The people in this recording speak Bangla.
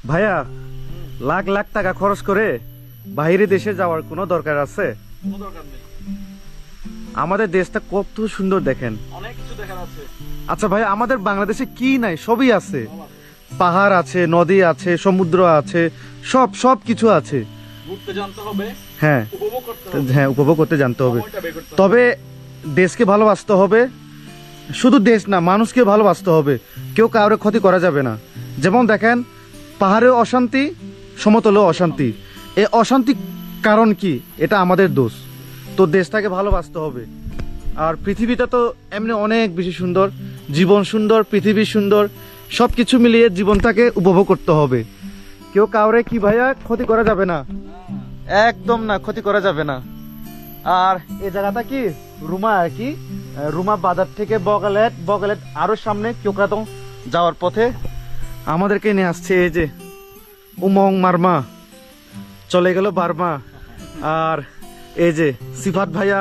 ভাইয়া, লাখ লাখ টাকা খরচ করে বাইরে দেশে যাওয়ার কোনো দরকার আছে? কোনো দরকার নেই। আমাদের দেশটা কত সুন্দর দেখেন। অনেক কিছু দেখার আছে। আচ্ছা ভাই, আমাদের বাংলাদেশে কি নাই? সবই আছে। সব আছে। পাহাড় আছে, নদী আছে, সমুদ্র আছে, সব সব কিছু আছে। ঘুরতে জানতে হবে, হ্যাঁ উপভোগ করতে হবে, হ্যাঁ, উপভোগ করতে জানতে হবে। সময়টা বের করতে হবে। তবে দেশকে ভালোবাসতে হবে। শুধু দেশ না, মানুষকে ভালোবাসতে হবে। কেউ কারোর ক্ষতি করা যাবে না। যেমন দেখেন, পাহাড়েও অশান্তি, সমতলেও অশান্তি। এই অশান্তি কারণ কি? এটা আমাদের দোষ। তো দেশটাকে ভালোবাসতে হবে। আর পৃথিবীটা তো এমনি অনেক বেশি সুন্দর। জীবন সুন্দর, পৃথিবী সুন্দর, সব কিছু মিলিয়ে জীবনটাকে উপভোগ করতে হবে। কেউ কাউরে কি ভাইয়া ক্ষতি করা যাবে না, একদম না, ক্ষতি করা যাবে না। আর এই জায়গাটা কি রুমা আর কি, রুমা বাজার থেকে বগালেট, বগালেট আরো সামনে চোকরাতং যাওয়ার পথে আমাদেরকে নিয়ে আসছে এই যে উমং মারমা, চলে গেল বার্মা। আর এই যে সিফাত ভাইয়া,